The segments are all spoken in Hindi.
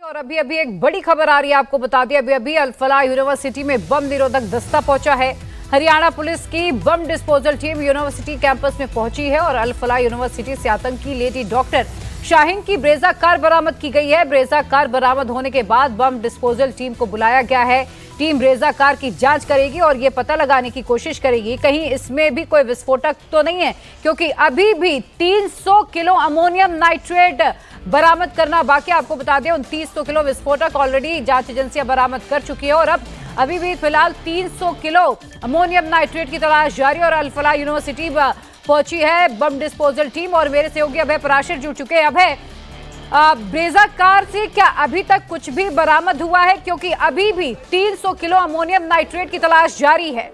और अभी अभी एक बड़ी खबर आ रही है, आपको बता दें, अभी अभी अल फलाह यूनिवर्सिटी में बम निरोधक दस्ता पहुंचा है। हरियाणा पुलिस की bomb disposal team university campus में पहुंची है और अल फलाह यूनिवर्सिटी से आतंकी लेडी डॉक्टर शाहीन की ब्रेजा कार बरामद की गई है। ब्रेजा कार बरामद होने के बाद बम डिस्पोजल टीम को बुलाया गया है। टीम ब्रेजा कार की जांच करेगी और ये पता लगाने की कोशिश करेगी कहीं इसमें भी कोई विस्फोटक तो नहीं है, क्योंकि अभी भी 300 किलो अमोनियम नाइट्रेट बरामद करना बाकी। आपको बता दें 2900 किलो विस्फोटक ऑलरेडी जांच एजेंसियां बरामद कर चुकी है और अब अभी भी फिलहाल 300 किलो अमोनियम नाइट्रेट की तलाश जारी। और अल फलाह यूनिवर्सिटी पहुंची है बम डिस्पोजल टीम और मेरे सहयोगी अभय पराशर जुड़ चुके हैं। अभय, ब्रेजा कार से क्या अभी तक कुछ भी बरामद हुआ है, क्योंकि अभी भी 300 किलो अमोनियम नाइट्रेट की तलाश जारी है?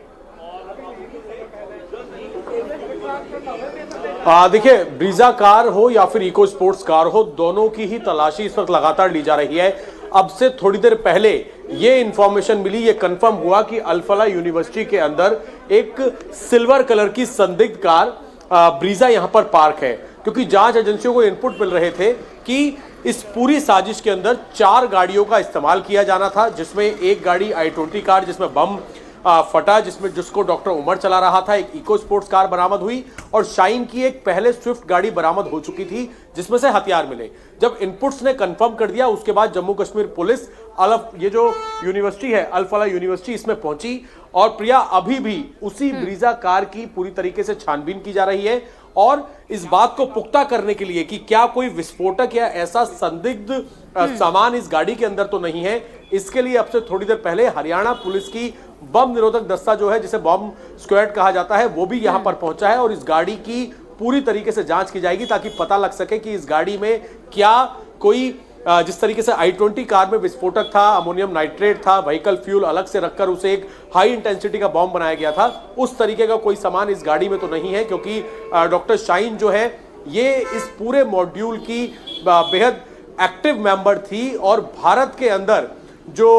देखिए, ब्रीजा कार हो या फिर इको स्पोर्ट्स कार हो, दोनों की ही तलाशी इस वक्त लगातार ली जा रही है। अब से थोड़ी देर पहले ये इंफॉर्मेशन मिली, ये कंफर्म हुआ कि अल फलाह यूनिवर्सिटी के अंदर एक सिल्वर कलर की संदिग्ध कार ब्रीजा यहां पर पार्क है, क्योंकि जांच एजेंसियों को इनपुट मिल रहे थे कि इस पूरी साजिश के अंदर 4 गाड़ियों का इस्तेमाल किया जाना था, जिसमें एक गाड़ी i20 कार जिसमें बम फटा, जिसको डॉक्टर उमर चला रहा था, एक इको स्पोर्ट्स कार बरामद हुई और शाइन की एक पहले स्विफ्ट गाड़ी बरामद हो चुकी थी जिसमें से हथियार मिले। जब इनपुट्स ने कंफर्म कर दिया, उसके बाद जम्मू कश्मीर पुलिस ये जो यूनिवर्सिटी है अल फलाह यूनिवर्सिटी, इसमें पहुंची और प्रिया अभी भी उसी ब्रीजा कार की पूरी तरीके से छानबीन की जा रही है और इस बात को पुख्ता करने के लिए कि क्या कोई विस्फोटक या ऐसा संदिग्ध सामान इस गाड़ी के अंदर तो नहीं है, इसके लिए अब से थोड़ी देर पहले हरियाणा पुलिस की बम निरोधक दस्ता जो है, जिसे बम स्क्वाड कहा जाता है, वो भी यहां पर पहुंचा है और इस गाड़ी की पूरी तरीके से जांच की जाएगी ताकि पता लग सके कि इस गाड़ी में क्या कोई जिस तरीके से i20 कार में विस्फोटक था, अमोनियम नाइट्रेट था, व्हीकल फ्यूल अलग से रखकर उसे एक हाई इंटेंसिटी का बॉम्ब बनाया गया था, उस तरीके का कोई सामान इस गाड़ी में तो नहीं है। क्योंकि डॉक्टर शाहीन जो है ये इस पूरे मॉड्यूल की बेहद एक्टिव मेंबर थी और भारत के अंदर जो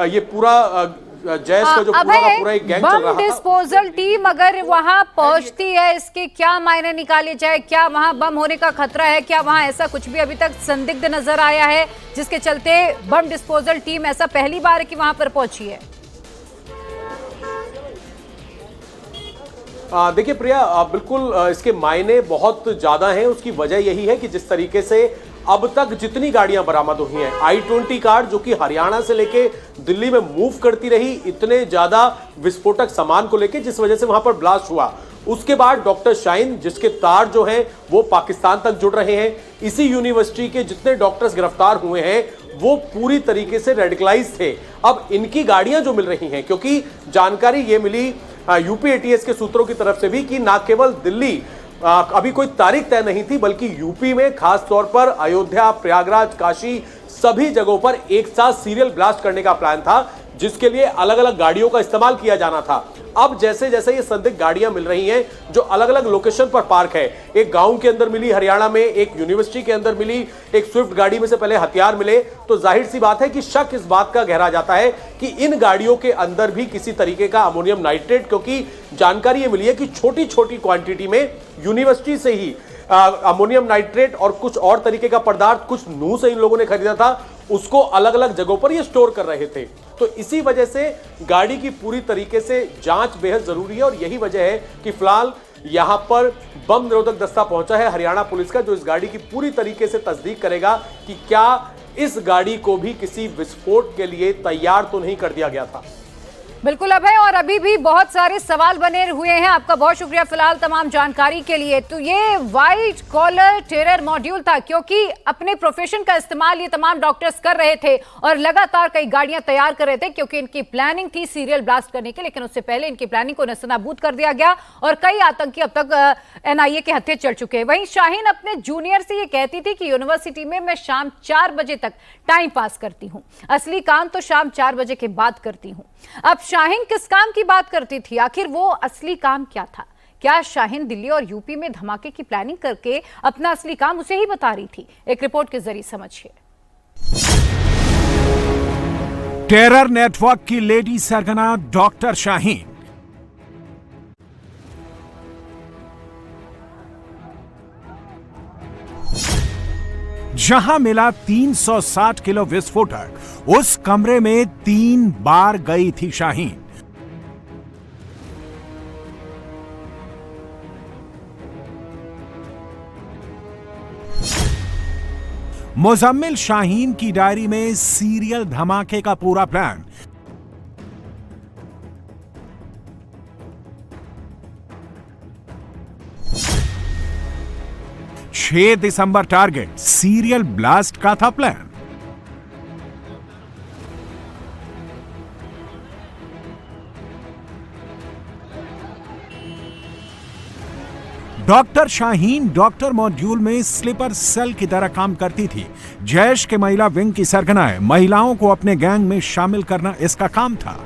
ये पूरा जैस का जो पूरा एक गैंग चल रहा था। बम डिस्पोजल टीम अगर वहां पहुंचती है, इसके क्या मायने निकाले जाए? क्या वहां बम होने का खतरा है? क्या वहां ऐसा कुछ भी अभी तक संदिग्ध नजर आया है जिसके चलते बम डिस्पोजल टीम ऐसा पहली बार है कि वहां पर पहुंची है? देखिए प्रिया, बिल्कुल इसके मायने बहुत ज्यादा हैं। उसकी वजह यही है कि जिस तरीके से अब तक जितनी गाड़ियां बरामद हुई हैं, i20 कार जो कि हरियाणा से लेके दिल्ली में मूव करती रही इतने ज्यादा विस्फोटक सामान को लेके, जिस वजह से वहां पर ब्लास्ट हुआ। उसके बाद डॉक्टर शाहीन, जिसके तार जो हैं वो पाकिस्तान तक जुड़ रहे हैं। इसी यूनिवर्सिटी के जितने डॉक्टर्स गिरफ्तार हुए हैं वो पूरी तरीके से रेडिकलाइज थे। अब इनकी गाड़ियां जो मिल रही हैं, क्योंकि जानकारी ये मिली यूपी एटीएस के सूत्रों की तरफ से भी कि ना केवल दिल्ली, अभी कोई तारीख तय नहीं थी, बल्कि यूपी में खास तौर पर अयोध्या, प्रयागराज, काशी, सभी जगहों पर एक साथ सीरियल ब्लास्ट करने का प्लान था, जिसके लिए अलग अलग गाड़ियों का इस्तेमाल किया जाना था। अब जैसे जैसे ये संदिग्ध गाड़ियां मिल रही हैं जो अलग अलग लोकेशन पर पार्क है, एक गांव के अंदर मिली हरियाणा में, एक यूनिवर्सिटी के अंदर मिली, एक स्विफ्ट गाड़ी में से पहले हथियार मिले, तो जाहिर सी बात है कि शक इस बात का गहरा जाता है कि इन गाड़ियों के अंदर भी किसी तरीके का अमोनियम नाइट्रेट, क्योंकि जानकारी ये मिली है कि छोटी छोटी क्वांटिटी में यूनिवर्सिटी से ही अमोनियम नाइट्रेट और कुछ और तरीके का पदार्थ कुछ नू से इन लोगों ने खरीदा था, उसको अलग अलग जगहों पर ये स्टोर कर रहे थे। तो इसी वजह से गाड़ी की पूरी तरीके से जांच बेहद जरूरी है और यही वजह है कि फिलहाल यहां पर बम निरोधक दस्ता पहुंचा है हरियाणा पुलिस का, जो इस गाड़ी की पूरी तरीके से तस्दीक करेगा कि क्या इस गाड़ी को भी किसी विस्फोट के लिए तैयार तो नहीं कर दिया गया था। बिल्कुल अभय, और अभी भी बहुत सारे सवाल बने हुए हैं। आपका बहुत शुक्रिया फिलहाल तमाम जानकारी के लिए। तो ये व्हाइट कॉलर टेरर मॉड्यूल था, क्योंकि अपने प्रोफेशन का इस्तेमाल ये तमाम डॉक्टर्स कर रहे थे और लगातार कई गाड़ियां तैयार कर रहे थे, क्योंकि इनकी प्लानिंग थी सीरियल ब्लास्ट करने की। लेकिन उससे पहले इनकी प्लानिंग को नस्तनाबूद कर दिया गया और कई आतंकी अब तक एनआईए के हत्थे चढ़ चुके हैं। वहीं शाहीन अपने जूनियर से ये कहती थी कि यूनिवर्सिटी में मैं शाम 4 बजे तक टाइम पास करती हूँ, असली काम तो शाम 4 बजे के बाद करती हूँ। अब शाहीन किस काम की बात करती थी? आखिर वो असली काम क्या था? क्या शाहीन दिल्ली और यूपी में धमाके की प्लानिंग करके अपना असली काम उसे ही बता रही थी? एक रिपोर्ट के जरिए समझिए। टेरर नेटवर्क की लेडी सरगना डॉक्टर शाहीन जहां मिला 360 किलो विस्फोटक, उस कमरे में 3 बार गई थी शाहीन। मुजम्मिल शाहीन की डायरी में सीरियल धमाके का पूरा प्लान। छह दिसंबर टारगेट, सीरियल ब्लास्ट का था plan. Doctor Shaheen doctor module में स्लीपर सेल की तरह काम करती थी। जैश के महिला विंग की सरगना है। महिलाओं को अपने गैंग में शामिल करना इसका काम था।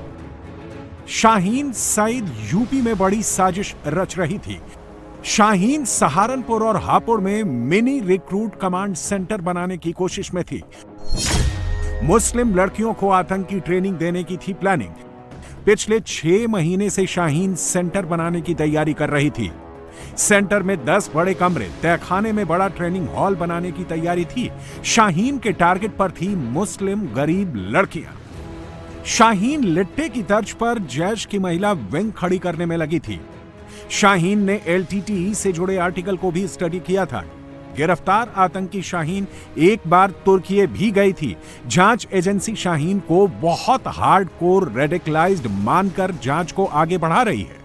शाहीन सईद यूपी में बड़ी साजिश रच रही थी। शाहीन सहारनपुर और हापुड़ में मिनी रिक्रूट कमांड सेंटर बनाने की कोशिश में थी। मुस्लिम लड़कियों को आतंकी ट्रेनिंग देने की थी प्लानिंग। पिछले 6 महीने से शाहीन सेंटर बनाने की तैयारी कर रही थी। सेंटर में 10 बड़े कमरे, तहखाने में बड़ा ट्रेनिंग हॉल बनाने की तैयारी थी। शाहीन के टारगेट पर थी मुस्लिम गरीब लड़कियां। शाहीन लिट्टे की तर्ज पर जैश की महिला विंग खड़ी करने में लगी थी। शाहीन ने LTTE से जुड़े आर्टिकल को भी स्टडी किया था। गिरफ्तार आतंकी शाहीन एक बार तुर्की भी गई थी। जांच एजेंसी शाहीन को बहुत हार्डकोर रेडिकलाइज्ड मानकर जांच को आगे बढ़ा रही है।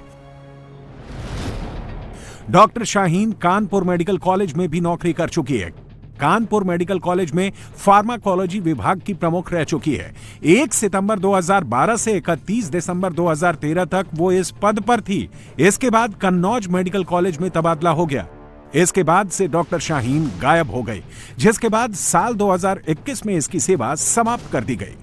Doctor Shaheen Kanpur medical college में भी नौकरी कर चुकी है। कानपुर मेडिकल कॉलेज में फार्माकोलॉजी विभाग की प्रमुख रह चुकी है। 1 सितंबर 2012 से 31 दिसंबर 2013 तक वो इस पद पर थी। इसके बाद कन्नौज मेडिकल कॉलेज में तबादला हो गया। इसके बाद से डॉक्टर शाहीन गायब हो गई, जिसके बाद साल 2021 में इसकी सेवा समाप्त कर दी गई।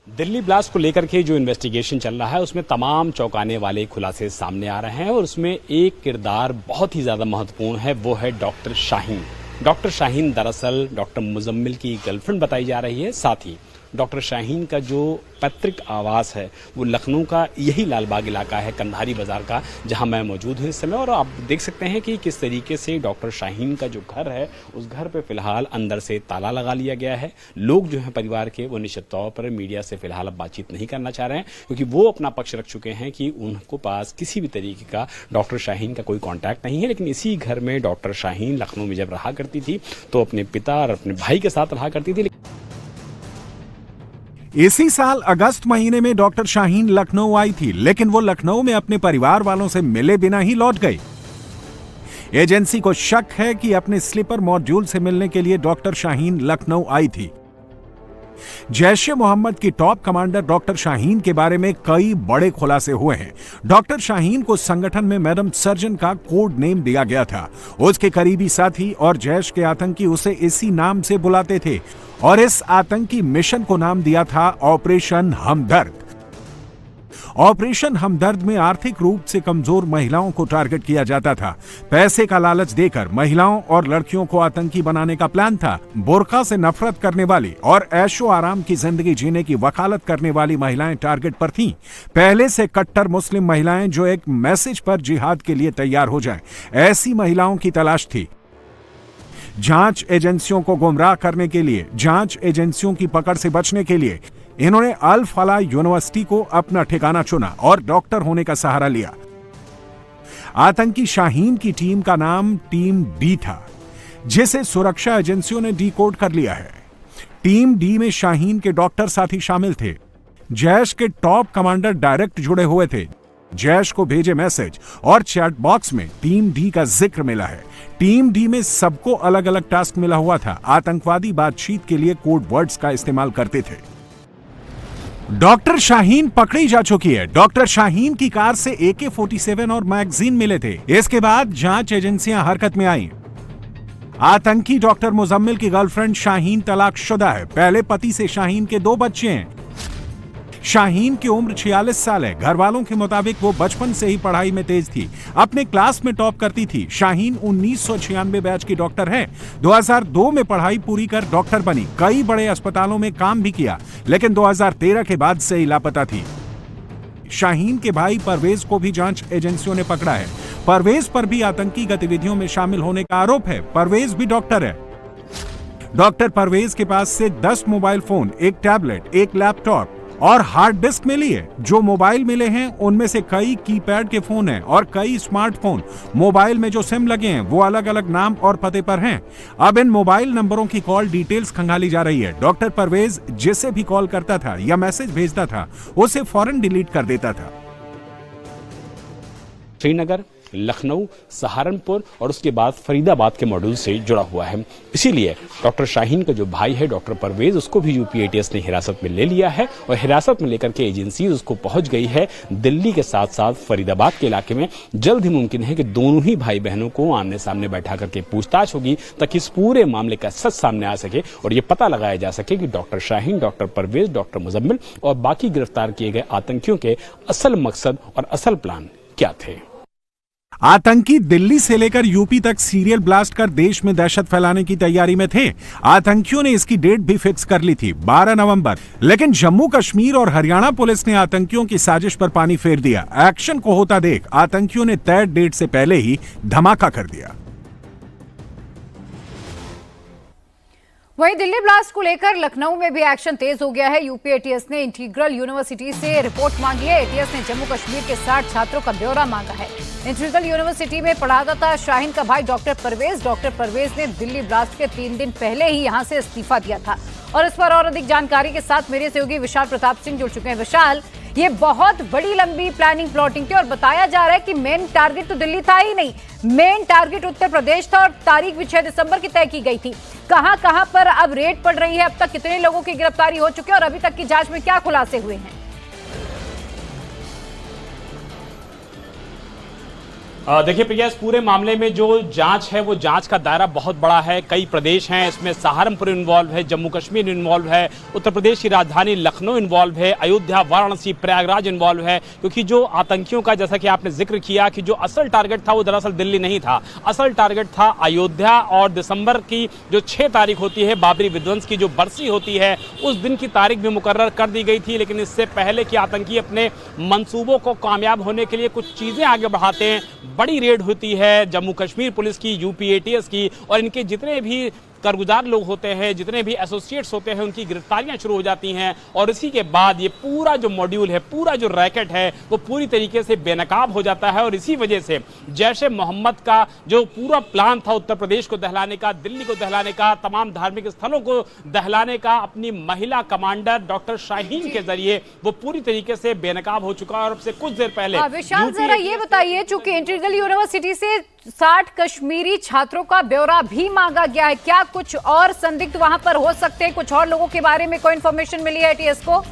दिल्ली ब्लास्ट को लेकर के जो इन्वेस्टिगेशन चल रहा है उसमें तमाम चौंकाने वाले खुलासे सामने आ रहे हैं और उसमें एक किरदार बहुत ही ज्यादा महत्वपूर्ण है, वो है डॉक्टर शाहीन। डॉक्टर शाहीन दरअसल डॉक्टर मुजम्मिल की गर्लफ्रेंड बताई जा रही है। साथ ही डॉक्टर शाहीन का जो पैतृक आवास है वो लखनऊ का यही लालबाग इलाका है, कंधारी बाजार का, जहां मैं मौजूद हूं इस समय। और आप देख सकते हैं कि किस तरीके से डॉक्टर शाहीन का जो घर है उस घर पे फिलहाल अंदर से ताला लगा लिया गया है। लोग जो हैं परिवार के वो निश्चित तौर पर मीडिया से फिलहाल अब बातचीत नहीं करना चाह रहे हैं, क्योंकि वो अपना पक्ष रख चुके हैं कि उनको पास किसी भी तरीके का डॉक्टर शाहीन का कोई कॉन्टैक्ट नहीं है। लेकिन इसी घर में डॉक्टर शाहीन लखनऊ में जब रहा करती थी तो अपने पिता और अपने भाई के साथ रहा करती थी। इसी साल अगस्त महीने में डॉक्टर शाहीन लखनऊ आई थी, लेकिन वो लखनऊ में अपने परिवार वालों से मिले बिना ही लौट गई। एजेंसी को शक है कि अपने स्लीपर मॉड्यूल से मिलने के लिए डॉक्टर शाहीन लखनऊ आई थी। जैश-ए-मोहम्मद की टॉप कमांडर डॉक्टर शाहीन के बारे में कई बड़े खुलासे हुए हैं। डॉक्टर शाहीन को संगठन में मैडम सर्जन का कोड नेम दिया गया था। उसके करीबी साथी और जैश के आतंकी उसे इसी नाम से बुलाते थे और इस आतंकी मिशन को नाम दिया था ऑपरेशन हमदर्द। ऑपरेशन हमदर्द में आर्थिक रूप से कमजोर महिलाओं को टारगेट किया जाता था। पैसे का लालच देकर महिलाओं और लड़कियों को आतंकी बनाने का प्लान था। बुर्का से नफरत करने वाली और ऐशो आराम की जिंदगी जीने की वकालत करने वाली महिलाएं टारगेट पर थीं। पहले से कट्टर मुस्लिम महिलाएं जो एक मैसेज पर जिहाद के लिए तैयार हो जाएं, ऐसी महिलाओं की तलाश थी। जांच एजेंसियों को गुमराह करने के लिए, जांच एजेंसियों की पकड़ से बचने के लिए इन्होंने अल फलाह यूनिवर्सिटी को अपना ठिकाना चुना और डॉक्टर होने का सहारा लिया। आतंकी शाहीन की टीम का नाम टीम डी था, जिसे सुरक्षा एजेंसियों ने डिकोड कर लिया है। टीम डी में शाहीन के डॉक्टर साथी शामिल थे। जैश के टॉप कमांडर डायरेक्ट जुड़े हुए थे। जैश को भेजे मैसेज और चैट बॉक्स में टीम डी का जिक्र मिला है। टीम डी में सबको अलग अलग टास्क मिला हुआ था। आतंकवादी बातचीत के लिए कोड वर्ड्स का इस्तेमाल करते थे। डॉक्टर शाहीन पकड़ी जा चुकी है। डॉक्टर शाहीन की कार से AK-47 और मैगजीन मिले थे। इसके बाद जांच एजेंसियां हरकत में आईं। आतंकी डॉक्टर मुजम्मिल की गर्लफ्रेंड शाहीन तलाकशुदा है। पहले पति से शाहीन के 2 बच्चे हैं। शाहीन की उम्र 46 साल है। घर वालों के मुताबिक वो बचपन से ही पढ़ाई में तेज थी। अपने क्लास में टॉप करती थी। शाहीन 1996 बैच की डॉक्टर है। 2002 में पढ़ाई पूरी कर डॉक्टर बनी। कई बड़े अस्पतालों में काम भी किया, लेकिन 2013 के बाद से ही लापता थी। शाहीन के भाई परवेज को भी जांच एजेंसियों ने पकड़ा है। परवेज पर भी आतंकी गतिविधियों में शामिल होने का आरोप है। परवेज भी डॉक्टर है। डॉक्टर परवेज के पास से 10 मोबाइल फोन, एक टैबलेट, एक लैपटॉप और हार्ड डिस्क मिली है। जो मोबाइल मिले हैं उनमें से कई कीपैड के फोन हैं और कई स्मार्टफोन। मोबाइल में जो सिम लगे हैं वो अलग अलग नाम और पते पर हैं। अब इन मोबाइल नंबरों की कॉल डिटेल्स खंगाली जा रही है। डॉक्टर परवेज जिसे भी कॉल करता था या मैसेज भेजता था उसे फौरन डिलीट कर देता था। श्रीनगर, लखनऊ, सहारनपुर और उसके बाद फरीदाबाद के मॉड्यूल से जुड़ा हुआ है। इसीलिए डॉक्टर शाहीन का जो भाई है डॉक्टर परवेज, उसको भी यूपी एटीएस ने हिरासत में ले लिया है और हिरासत में लेकर के एजेंसी उसको पहुंच गई है दिल्ली के साथ साथ फरीदाबाद के इलाके में। जल्द ही मुमकिन है कि दोनों ही भाई बहनों को आमने सामने बैठा करके पूछताछ होगी ताकि इस पूरे मामले का सच सामने आ सके और ये पता लगाया जा सके कि doctor Shaheen, doctor Parvez, doctor Muzammil और बाकी गिरफ्तार किए गए आतंकियों के असल मकसद और असल प्लान क्या थे। आतंकी दिल्ली से लेकर यूपी तक सीरियल ब्लास्ट कर देश में दहशत फैलाने की तैयारी में थे। आतंकियों ने इसकी डेट भी फिक्स कर ली थी, 12 नवंबर। लेकिन जम्मू कश्मीर और हरियाणा पुलिस ने आतंकियों की साजिश पर पानी फेर दिया। एक्शन को होता देख आतंकियों ने तय डेट से पहले ही धमाका कर दिया। वहीं दिल्ली ब्लास्ट को लेकर लखनऊ में भी एक्शन तेज हो गया है। यूपी एटीएस ने इंटीग्रल यूनिवर्सिटी से रिपोर्ट मांगी है। एटीएस ने जम्मू कश्मीर के 60 छात्रों का ब्यौरा मांगा है। इंटीग्रल यूनिवर्सिटी में पढ़ाता था शाहीन का भाई डॉक्टर परवेज। डॉक्टर परवेज ने दिल्ली ब्लास्ट के 3 दिन पहले ही यहां से इस्तीफा दिया था। और इस पर और अधिक जानकारी के साथ मेरे सहयोगी विशाल प्रताप सिंह जुड़ चुके हैं। विशाल, ये बहुत बड़ी लंबी प्लानिंग प्लॉटिंग थी और बताया जा रहा है कि मेन टारगेट तो दिल्ली था ही नहीं, मेन टारगेट उत्तर प्रदेश था और तारीख भी 6 दिसंबर की तय की गई थी। कहां पर अब रेड पड़ रही है, अब तक कितने लोगों की गिरफ्तारी हो चुकी है और अभी तक की जांच में क्या खुलासे हुए हैं? देखिए प्रिया, इस पूरे मामले में जो जांच है वो जांच का दायरा बहुत बड़ा है। कई प्रदेश हैं, इसमें सहारनपुर इन्वॉल्व है, जम्मू कश्मीर इन्वॉल्व है, उत्तर प्रदेश की राजधानी लखनऊ इन्वॉल्व है, अयोध्या, वाराणसी, प्रयागराज इन्वॉल्व है। क्योंकि जो आतंकियों का, जैसा कि आपने जिक्र किया कि जो असल टारगेट था वो दरअसल दिल्ली नहीं था, असल टारगेट था अयोध्या। और दिसंबर की जो 6 तारीख होती है, बाबरी विध्वंस की जो बरसी होती है, उस दिन की तारीख भी मुकर्रर कर दी गई थी। लेकिन इससे पहले कि आतंकी अपने मंसूबों को कामयाब होने के लिए कुछ चीजें आगे बढ़ाते हैं, बड़ी रेड होती है जम्मू कश्मीर पुलिस की, यूपी एटीएस की, और इनके जितने भी कारगुजार लोग होते हैं, जितने भी एसोसिएट्स होते हैं, उनकी गिरफ्तारियां शुरू हो जाती हैं। और इसी के बाद ये पूरा जो मॉड्यूल है, पूरा जो रैकेट है, वो पूरी तरीके से बेनकाब हो जाता है। और इसी वजह से जैश-ए मोहम्मद का जो पूरा प्लान था उत्तर प्रदेश को दहलाने का, दिल्ली को दहलाने का, तमाम धार्मिक स्थलों को दहलाने का, अपनी महिला कमांडर डॉक्टर शाहीन के जरिए वो पूरी तरीके से बेनकाब हो चुका है। और अब से कुछ देर पहले विशाल, जरा ये बताइए, चूंकि इंटीग्रल यूनिवर्सिटी से 60 कश्मीरी छात्रों का ब्यौरा भी मांगा गया है, क्या कुछ और संदिग्ध वहां पर हो सकते हैं? कुछ और लोगों के बारे में कोई इंफॉर्मेशन मिली है एटीएस को?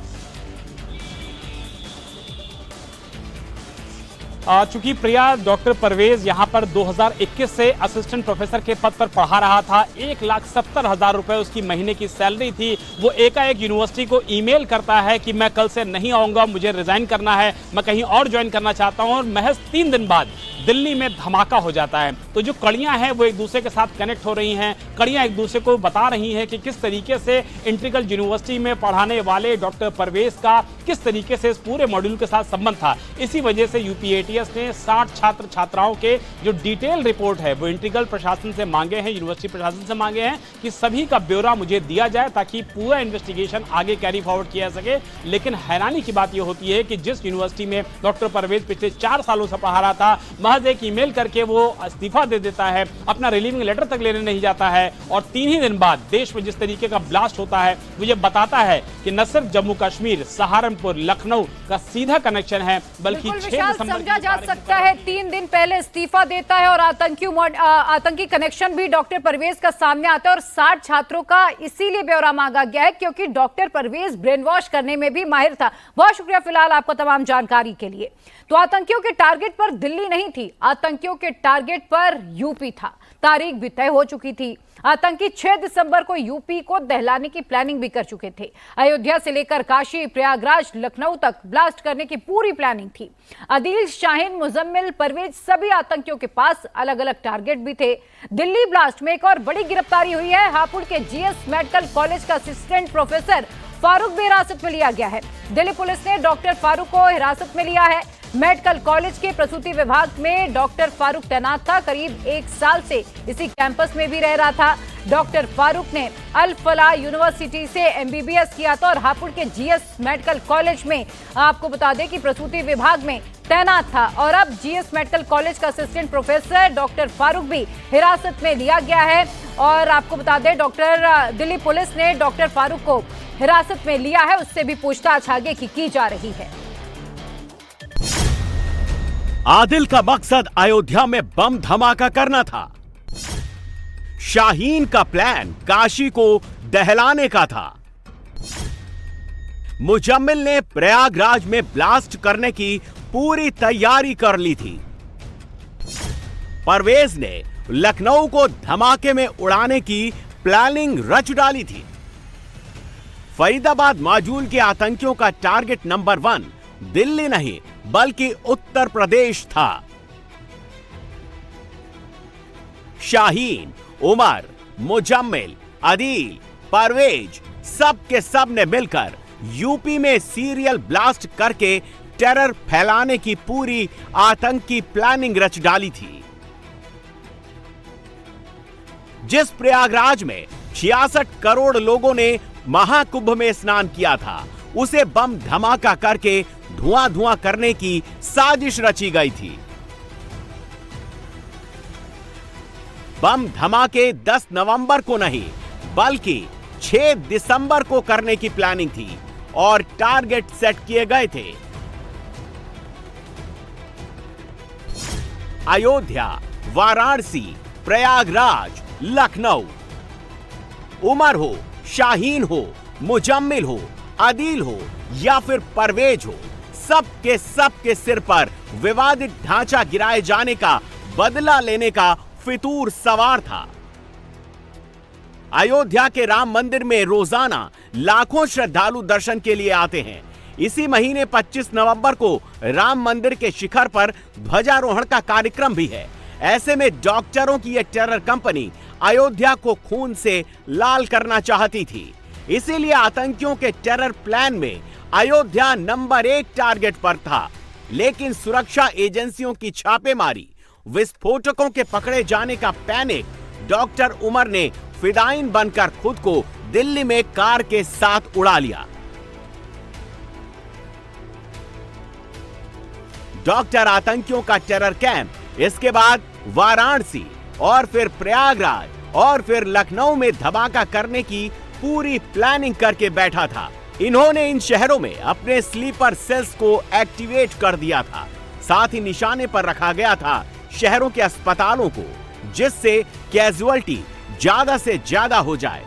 चूंकि प्रिया, डॉक्टर परवेज यहां पर 2021 से असिस्टेंट प्रोफेसर के पद पर पढ़ा रहा था। 1,70,000 रुपए उसकी महीने की सैलरी थी। वो एकाएक यूनिवर्सिटी को ईमेल करता है कि मैं कल से नहीं आऊंगा, मुझे रिजाइन करना है, मैं कहीं और ज्वाइन करना चाहता हूं। और महज 3 दिन बाद दिल्ली में धमाका हो जाता है। तो जो कड़ियां हैं वो एक दूसरे के साथ कनेक्ट हो रही हैं, कड़ियां एक दूसरे को बता रही हैं कि किस तरीके से इंटीग्रल यूनिवर्सिटी में पढ़ाने वाले डॉक्टर परवेज का किस तरीके से इस पूरे मॉड्यूल के साथ संबंध था। इसी वजह से यूपी एटीएस ने 60 छात्र छात्राओं के जो डिटेल रिपोर्ट है वो इंटीग्रल प्रशासन से मांगे हैं, यूनिवर्सिटी प्रशासन से मांगे हैं कि सभी का ब्यौरा मुझे दिया जाए ताकि पूरा इन्वेस्टिगेशन आगे कैरी फॉरवर्ड किया सके। लेकिन हैरानी की बात यह होती है कि जिस यूनिवर्सिटी में डॉक्टर परवेज पिछले 4 सालों से पढ़ा रहा था, महज एक ईमेल करके वो इस्तीफा दे देता है, अपना रिलीविंग लेटर तक लेने नहीं जाता है। और 3 ही दिन बाद देश में जिस तरीके का ब्लास्ट होता है वो ये बताता है कि न सिर्फ जम्मू कश्मीर, सहारनपुर, लखनऊ का सीधा कनेक्शन है, बल्कि 6 दिसंबर समझा जा सकता है 3 दिन पहले इस्तीफा देता है और आतंकी कनेक्शन भी डॉक्टर परवेज का सामने आता है। और 60 छात्रों का इसीलिए ब्यौरा मांगा गया है क्योंकि डॉक्टर परवेज ब्रेन वॉश करने में भी माहिर था। बहुत शुक्रिया फिलहाल आपको तमाम जानकारी के लिए। तो आतंकियों के टारगेट पर दिल्ली नहीं थी, आतंकियों के टारगेट पर यूपी था। तारीख भी तय हो चुकी थी। आतंकी 6 दिसंबर को यूपी को दहलाने की प्लानिंग भी कर चुके थे। अयोध्या से लेकर काशी, प्रयागराज, लखनऊ तक ब्लास्ट करने की पूरी प्लानिंग थी। आदिल, शाहीन, मुजम्मिल, परवेज, सभी आतंकियों के पास अलग अलग टारगेट भी थे। दिल्ली ब्लास्ट में एक और बड़ी गिरफ्तारी हुई है। हापुड़ के जीएस मेडिकल कॉलेज का असिस्टेंट प्रोफेसर फारूक भी हिरासत में लिया गया है। दिल्ली पुलिस ने डॉक्टर फारूक को हिरासत में लिया है। मेडिकल कॉलेज के प्रसूति विभाग में डॉक्टर फारूक तैनात था। करीब 1 साल से इसी कैंपस में भी रह रहा था। डॉक्टर फारूक ने अल फलाह यूनिवर्सिटी से एमबीबीएस किया था और हापुड़ के जीएस मेडिकल कॉलेज में आपको बता दें कि प्रसूति विभाग में तैनात था और अब जीएस मेडिकल कॉलेज का असिस्टेंट प्रोफेसर डॉक्टर फारूक भी हिरासत में लिया गया है। और आपको बता दें दिल्ली पुलिस ने डॉक्टर फारूक को हिरासत में लिया है, उससे भी पूछताछ आगे की जा रही है। आदिल का मकसद अयोध्या में बम धमाका करना था। शाहीन का प्लान काशी को दहलाने का था। मुजम्मिल ने प्रयागराज में ब्लास्ट करने की पूरी तैयारी कर ली थी। परवेज ने लखनऊ को धमाके में उड़ाने की प्लानिंग रच डाली थी। फरीदाबाद माजूल के आतंकियों का टारगेट नंबर 1 दिल्ली नहीं बल्कि उत्तर प्रदेश था। शाहीन, उमर, मुजम्मिल, अदील, परवेज सब के सब ने मिलकर यूपी में सीरियल ब्लास्ट करके टेरर फैलाने की पूरी आतंकी प्लानिंग रच डाली थी। जिस प्रयागराज में 66 करोड़ लोगों ने महाकुंभ में स्नान किया था, उसे बम धमाका करके धुआं धुआं करने की साजिश रची गई थी। बम धमाके 10 नवंबर को नहीं बल्कि 6 दिसंबर को करने की प्लानिंग थी और टारगेट सेट किए गए थे। अयोध्या, वाराणसी, प्रयागराज, लखनऊ। उमर हो, शाहीन हो, मुजम्मिल हो, अदील हो या फिर परवेज हो, सबके सिर पर विवादित ढांचा गिराए जाने का बदला लेने का फितूर सवार था। अयोध्या के राम मंदिर में रोजाना लाखों श्रद्धालु दर्शन के लिए आते हैं। इसी महीने 25 नवंबर को राम मंदिर के शिखर पर ध्वजारोहण का कार्यक्रम भी है। ऐसे में डॉक्टरों की यह टेरर कंपनी अयोध्या को खून से लाल करना चाहती थी। इसीलिए आतंकियों के टेरर प्लान में अयोध्या नंबर 1 टारगेट पर था। लेकिन सुरक्षा एजेंसियों की छापेमारी, विस्फोटकों के पकड़े जाने का पैनिक, डॉक्टर उमर ने फिदाइन बनकर खुद को दिल्ली में कार के साथ उड़ा लिया। डॉक्टर आतंकियों का टेरर कैंप, इसके बाद वाराणसी और फिर प्रयागराज और फिर लखनऊ में धमाका करने की पूरी प्लानिंग करके बैठा था। इन्होंने इन शहरों में अपने स्लीपर सेल्स को एक्टिवेट कर दिया था। साथ ही निशाने पर रखा गया था शहरों के अस्पतालों को, जिससे कैजुअल्टी ज्यादा से ज्यादा हो जाए।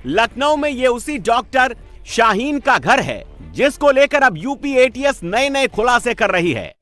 लखनऊ में ये उसी डॉक्टर शाहीन का घर है जिसको लेकर अब यूपी एटीएस नए खुलासे कर रही है।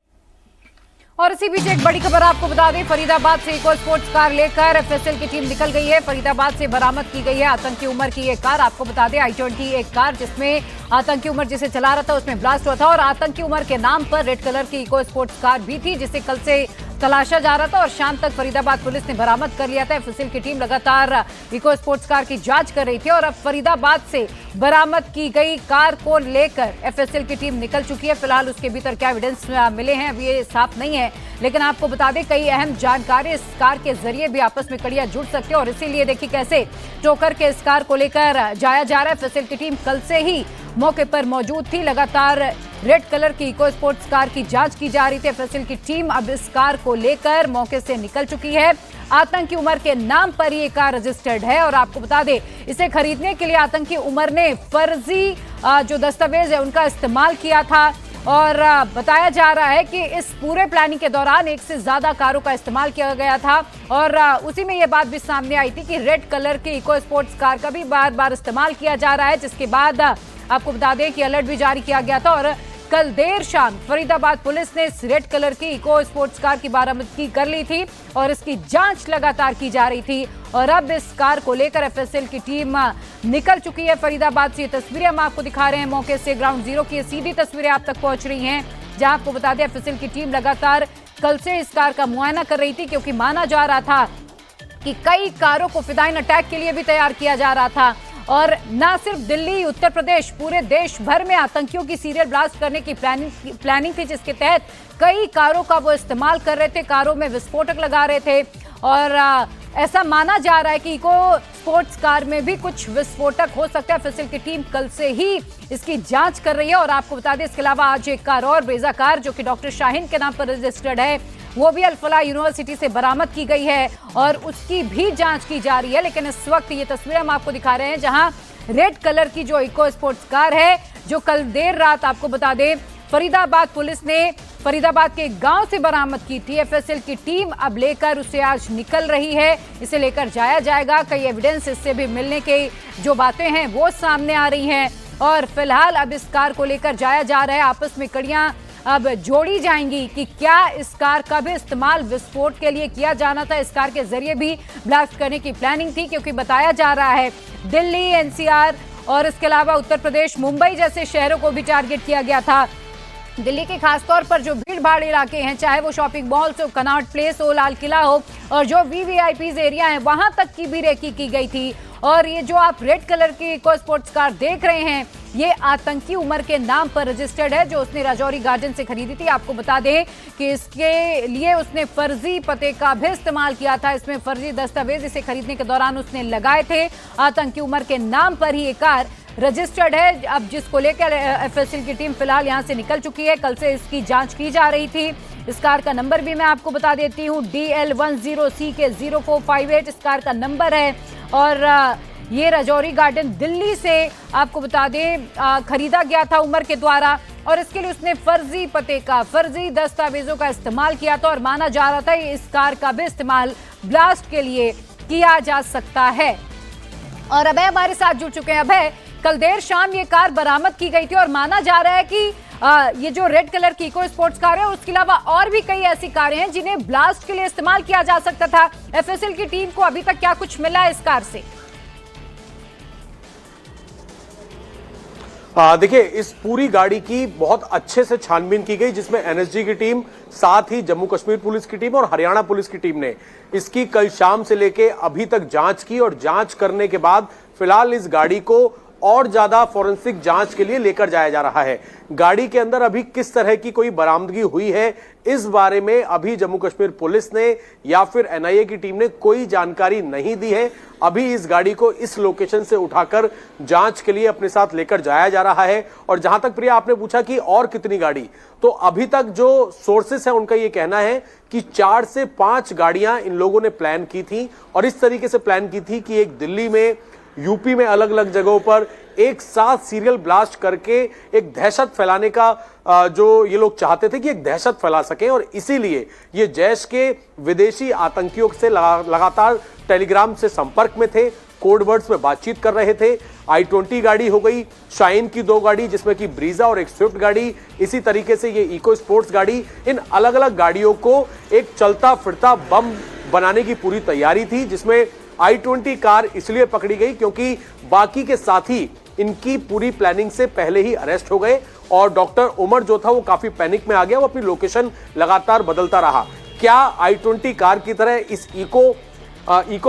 और इसी बीच एक बड़ी खबर आपको बता दें, फरीदाबाद से इको स्पोर्ट्स कार लेकर एफएसएल की टीम निकल गई है। फरीदाबाद से बरामद की गई है आतंकी उमर की एक कार। आपको बता दें i20 एक कार जिसमें आतंकी उमर जिसे चला रहा था उसमें ब्लास्ट हुआ था और आतंकी उमर के नाम पर रेड कलर की इको स्पोर्ट्स कार भी थी जिसे कल से तलाशा जा रहा था और शाम तक फरीदाबाद पुलिस ने बरामद कर लिया था। एफएसएल की टीम लगातार इको स्पोर्ट्स कार की जांच कर रही थी और अब फरीदाबाद से बरामद की गई कार को लेकर एफएसएल की टीम निकल चुकी है। फिलहाल उसके भीतर क्या एविडेंस मिले हैं अभी ये साफ नहीं है, लेकिन आपको बता दें कई अहम जानकारी इस कार के जरिए भी आपस में कड़ियां जुड़ सकती है और इसीलिए देखिए कैसे टोकर के इस कार को लेकर जाया जा रहा है। एफएसएल की टीम कल से ही मौके पर मौजूद थी। लगातार रेड कलर की इको स्पोर्ट्स कार की जांच की जा रही थी। एफएसएल की टीम अब इस कार को लेकर मौके से निकल चुकी है। आतंकी उमर के नाम पर ये कार रजिस्टर्ड है और आपको बता दें इसे खरीदने के लिए आतंकी उमर ने फर्जी जो दस्तावेज है उनका इस्तेमाल किया था और बताया जा रहा है कि इस पूरे प्लानिंग के दौरान एक से ज्यादा कारों का इस्तेमाल किया गया था और उसी में यह बात भी सामने आई थी कि रेड कलर की इको स्पोर्ट्स कार का भी बार बार इस्तेमाल किया जा रहा है, जिसके बाद आपको बता दें कि अलर्ट भी जारी किया गया था और कल देर शाम फरीदाबाद पुलिस ने इस रेड कलर की इको स्पोर्ट्स कार की बरामदगी कर ली थी और इसकी जांच लगातार की जा रही थी और अब इस कार को लेकर एफएसएल की टीम निकल चुकी है फरीदाबाद से। ये तस्वीरें हम आपको दिखा रहे हैं मौके से, ग्राउंड जीरो की सीधी तस्वीरें आप तक पहुंच रही हैं, जहां आपको बता दें एफएसएल की टीम लगातार कल से इस कार का मुआयना कर रही थी क्योंकि माना जा रहा था कि कई कारों को फिदाइन अटैक के लिए भी तैयार किया जा रहा था और न सिर्फ दिल्ली, उत्तर प्रदेश, पूरे देश भर में आतंकियों की सीरियल ब्लास्ट करने की प्लानिंग थी, जिसके तहत कई कारों का वो इस्तेमाल कर रहे थे, कारों में विस्फोटक लगा रहे थे और ऐसा माना जा रहा है कि इको स्पोर्ट्स कार में भी कुछ विस्फोटक हो सकता है। फिसिल की टीम कल से ही इसकी जांच कर रही है और आपको बता दें इसके अलावा आज एक कार और, ब्रेजा कार, जो कि डॉक्टर शाहीन के नाम पर रजिस्टर्ड है, वो भी अल फलाह यूनिवर्सिटी से बरामद की गई है और उसकी भी जांच की जा रही है। लेकिन इस वक्त ये तस्वीरें हम आपको दिखा रहे हैं जहां रेड कलर की जो इको स्पोर्ट्स कार है, जो कल देर रात आपको बता दें फरीदाबाद पुलिस ने फरीदाबाद के गांव से बरामद की थी। एफएसएल की टीम अब लेकर उसे आज निकल रही है, इसे लेकर जाया जाएगा। कई एविडेंस इससे भी मिलने की जो बातें हैं वो सामने आ रही हैं और फिलहाल अब इस कार को लेकर जाया जा रहा है। आपस में कड़ियां अब जोड़ी जाएंगी कि क्या इस कार का भी इस्तेमाल विस्फोट के लिए किया जाना था, इस कार के जरिए भी ब्लास्ट करने की प्लानिंग थी, क्योंकि बताया जा रहा है दिल्ली, एनसीआर और इसके अलावा उत्तर प्रदेश, मुंबई जैसे शहरों को भी टारगेट किया गया था। दिल्ली के खासतौर पर जो भीड़ भाड़ इलाके हैं, चाहे वो शॉपिंग मॉल्स हो, कनॉट प्लेस हो, लाल किला हो और जो वीवीआईपीज एरिया है, वहां तक की भी रेकी की गई थी। और ये जो आप रेड कलर की इको स्पोर्ट्स कार देख रहे हैं, ये आतंकी उमर के नाम पर रजिस्टर्ड है, जो उसने राजौरी गार्डन से खरीदी थी। आपको बता दें कि इसके लिए उसने फर्जी पते का भी इस्तेमाल किया था, इसमें फर्जी दस्तावेज इसे खरीदने के दौरान उसने लगाए थे। आतंकी उमर के नाम पर ही ये कार रजिस्टर्ड है, अब जिसको लेकर एफएसएल की टीम फिलहाल यहां से निकल चुकी है। कल से इसकी जांच की जा रही थी। इस कार का नंबर भी मैं आपको बता देती हूं, DL10CK0458 इस कार का नंबर है और ये राजौरी गार्डन दिल्ली से आपको बता दें खरीदा गया था उमर के द्वारा और इसके लिए उसने फर्जी पते का, फर्जी दस्तावेजों का इस्तेमाल किया था और माना जा रहा था इस कार का भी इस्तेमाल ब्लास्ट के लिए किया जा सकता है। और अभय हमारे साथ जुड़ चुके हैं। अभय, कल देर शाम ये कार बरामद की गई थी और माना जा रहा है कि ये जो रेड कलर की इको स्पोर्ट्स कार है, उसके अलावा और भी कई ऐसी कारें हैं जिन्हें ब्लास्ट के लिए इस्तेमाल किया जा सकता था। एफएसएल की टीम को अभी तक क्या कुछ मिला है इस कार से? देखिए, इस पूरी गाड़ी की बहुत अच्छे से छानबीन की गई, जिसमें एनएसजी की टीम, साथ ही जम्मू कश्मीर पुलिस की टीम और हरियाणा पुलिस की टीम ने इसकी कल शाम से लेके अभी तक जांच की और जांच करने के बाद फिलहाल इस गाड़ी को और ज्यादा फॉरेंसिक जांच के लिए लेकर जाया जा रहा है। गाड़ी के अंदर अभी किस तरह की कोई बरामदगी हुई है, इस बारे में अभी जम्मू कश्मीर पुलिस ने या फिर एनआईए की टीम ने कोई जानकारी नहीं दी है। अभी इस गाड़ी को इस लोकेशन से उठाकर जांच के लिए अपने साथ लेकर जाया जा रहा है। और जहां तक प्रिया आपने पूछा कि और कितनी गाड़ी, तो अभी तक जो सोर्सेस है उनका यह कहना है कि 4 से 5 गाड़ियां इन लोगों ने प्लान की थी और इस तरीके से प्लान की थी कि एक दिल्ली में, यूपी में अलग अलग जगहों पर एक साथ सीरियल ब्लास्ट करके एक दहशत फैलाने का जो ये लोग चाहते थे कि एक दहशत फैला सकें और इसीलिए ये जैश के विदेशी आतंकियों से लगातार टेलीग्राम से संपर्क में थे, कोड वर्ड्स में बातचीत कर रहे थे। i20 गाड़ी हो गई, शाइन की 2 गाड़ी जिसमें कि ब्रीजा और एक स्विफ्ट गाड़ी, इसी तरीके से ये इको स्पोर्ट्स गाड़ी, इन अलग अलग गाड़ियों को एक चलता फिरता बम बनाने की पूरी तैयारी थी, जिसमें i20 कार इसलिए पकड़ी गई क्योंकि बाकी के साथी इनकी पूरी प्लानिंग से पहले ही अरेस्ट हो गए और डॉक्टर उमर जो था वो काफी पैनिक में आ गया, वो अपनी लोकेशन लगातार बदलता रहा। क्या i20 कार की तरह इस इको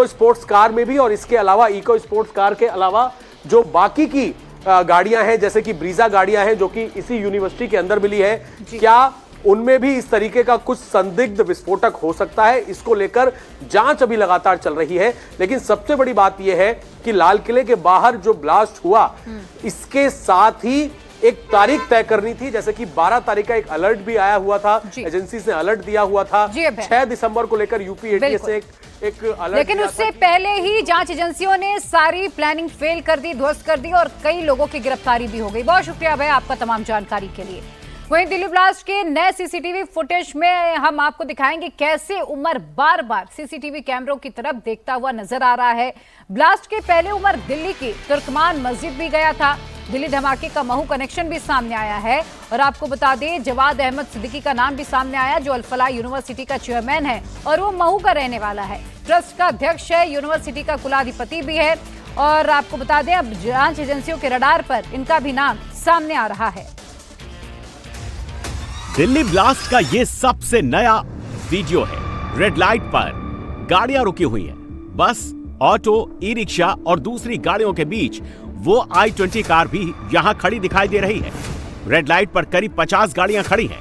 स्पोर्ट्स कार में भी और इसके अलावा इको स्पोर्ट्स कार के अलावा जो बाकी की गाड़ियां हैं, जैसे कि ब्रीजा गाड़ियां हैं जो कि इसी यूनिवर्सिटी के अंदर मिली है, क्या उनमें भी इस तरीके का कुछ संदिग्ध विस्फोटक हो सकता है? इसको लेकर जांच अभी लगातार चल रही है। लेकिन सबसे बड़ी बात यह है कि लाल किले के बाहर जो ब्लास्ट हुआ, इसके साथ ही एक तारीख तय करनी थी, जैसे कि 12 तारीख का एक अलर्ट भी आया हुआ था, एजेंसी ने अलर्ट दिया हुआ था 6 दिसंबर को लेकर यूपी एटीएस से एक अलर्ट। लेकिन उससे पहले ही जांच एजेंसियों ने सारी प्लानिंग फेल कर दी, ध्वस्त कर दी और कई लोगों की गिरफ्तारी भी हो गई। बहुत शुक्रिया भाई आपका तमाम जानकारी के लिए। वहीं दिल्ली ब्लास्ट के नए सीसीटीवी फुटेज में हम आपको दिखाएंगे कैसे उमर बार बार सीसीटीवी कैमरों की तरफ देखता हुआ नजर आ रहा है। ब्लास्ट के पहले उमर दिल्ली की तुर्कमान मस्जिद भी गया था। दिल्ली धमाके का महू कनेक्शन भी सामने आया है और आपको बता दें जवाद अहमद सिद्दीकी का नाम भी सामने आया, जो अल फलाह यूनिवर्सिटी का चेयरमैन है और वो महू का रहने वाला है, ट्रस्ट का अध्यक्ष है, यूनिवर्सिटी का कुलाधिपति भी है। और आपको बता दें अब जांच एजेंसियों के रडार पर इनका भी नाम सामने आ रहा है। दिल्ली ब्लास्ट का ये सबसे नया वीडियो है। रेड लाइट पर गाड़ियां रुकी हुई हैं, बस ऑटो, ई रिक्शा और दूसरी गाड़ियों के बीच वो I-20 कार भी यहां खड़ी दिखाई दे रही है। रेड लाइट पर करीब 50 गाड़ियां खड़ी हैं।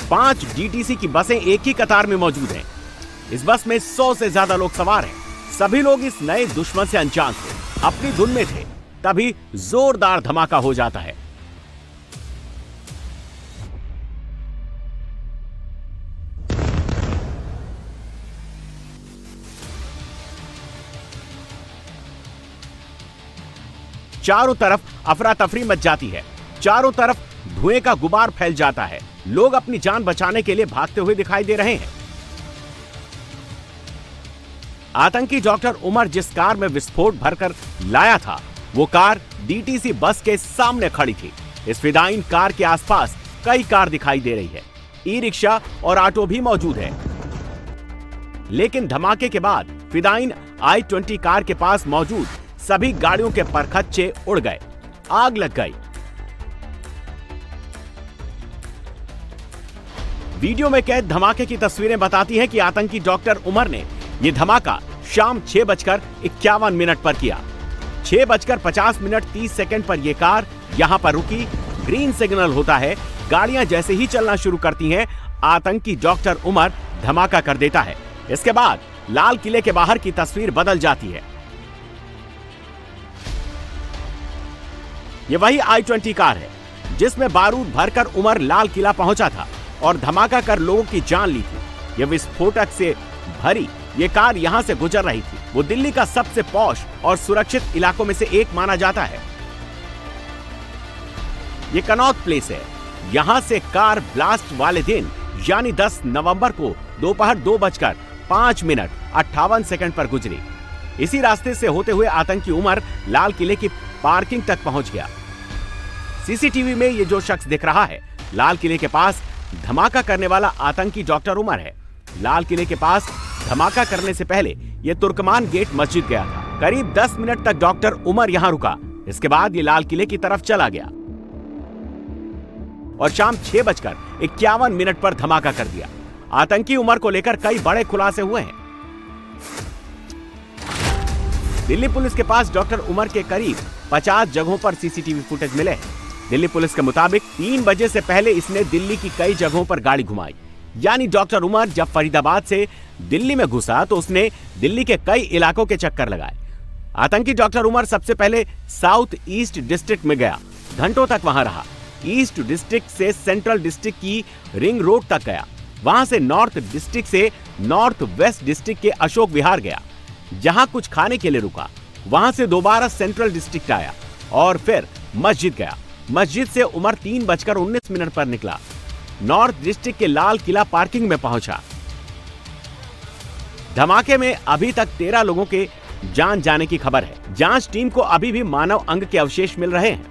5 DTC की बसें एक ही कतार में मौजूद हैं। इस बस में 100 से ज्यादा लोग सवार हैं। सभी लोग इस नए दुश्मन से अनजान थे, अपनी धुन में थे। तभी जोरदार धमाका हो जाता है। चारों तरफ अफरा तफरी मच जाती है। चारों तरफ धुएं का गुबार फैल जाता है। लोग अपनी जान बचाने के लिए भागते हुए दिखाई दे रहे हैं। आतंकी डॉक्टर उमर जिस कार में विस्फोट भरकर लाया था, वो कार DTC बस के सामने खड़ी थी। इस फिदाइन कार के आसपास कई कार दिखाई दे रही है। ई रिक्शा और ऑटो भी मौजूद है। लेकिन धमाके के बाद फिदाइन I-20 कार के पास मौजूद सभी गाड़ियों के परखच्चे उड़ गए। आग लग गई। वीडियो में कैद धमाके की तस्वीरें बताती हैं कि आतंकी डॉक्टर उमर ने यह धमाका शाम 6:51 पर किया। 6:50 पर यह कार यहां पर रुकी। ग्रीन सिग्नल होता है। गाड़ियां जैसे ही चलना शुरू करती हैं, आतंकी डॉक्टर उमर धमाका कर देता है। इसके बाद लाल किले के बाहर की तस्वीर बदल जाती है। यह वही I-20 कार है जिसमें बारूद भरकर उमर लाल किला पहुंचा था और धमाका कर लोगों की जान ली थी। यह विस्फोटक से भरी ये कार यहां से गुजर रही थी। वो दिल्ली का सबसे पॉश और सुरक्षित इलाकों में से एक माना जाता है। ये कनॉट प्लेस है। यहां से कार ब्लास्ट वाले दिन यानी 10 नवंबर को दोपहर 2:05:58 पर गुजरी। इसी रास्ते से होते हुए आतंकी उमर लाल किले की पार्किंग तक पहुंच गया। सीसीटीवी में ये जो शख्स दिख रहा है, लाल किले के पास धमाका करने वाला आतंकी डॉक्टर उमर है। लाल किले के पास धमाका करने से पहले ये तुर्कमान गेट मस्जिद गया था। करीब 10 मिनट तक डॉक्टर उमर यहां रुका। इसके बाद ये लाल किले की तरफ चला गया और शाम 6:51 पर धमाका कर दिया। आतंकी उमर को लेकर कई बड़े खुलासे हुए हैं। दिल्ली पुलिस के पास डॉक्टर उमर के करीब 50 जगहों पर सीसीटीवी फुटेज मिले हैं। दिल्ली पुलिस के मुताबिक 3 बजे से पहले इसने दिल्ली की कई जगहों पर गाड़ी घुमाई। यानी डॉक्टर उमर जब फरीदाबाद से दिल्ली में घुसा तो उसने दिल्ली के कई इलाकों के चक्कर लगाए। आतंकी डॉक्टर उमर सबसे पहले साउथ ईस्ट डिस्ट्रिक्ट में गया। घंटों तक वहां रहा। ईस्ट डिस्ट्रिक्ट से सेंट्रल डिस्ट्रिक्ट की रिंग रोड तक गया। वहां से नॉर्थ डिस्ट्रिक्ट से नॉर्थ वेस्ट डिस्ट्रिक्ट के अशोक विहार गया, जहां कुछ खाने के लिए रुका। वहां से दोबारा सेंट्रल डिस्ट्रिक्ट आया और फिर मस्जिद गया। मस्जिद से उमर 3:19 पर निकला। नॉर्थ डिस्ट्रिक्ट के लाल किला पार्किंग में पहुंचा। धमाके में अभी तक 13 लोगों के जान जाने की खबर है। जांच टीम को अभी भी मानव अंग के अवशेष मिल रहे हैं।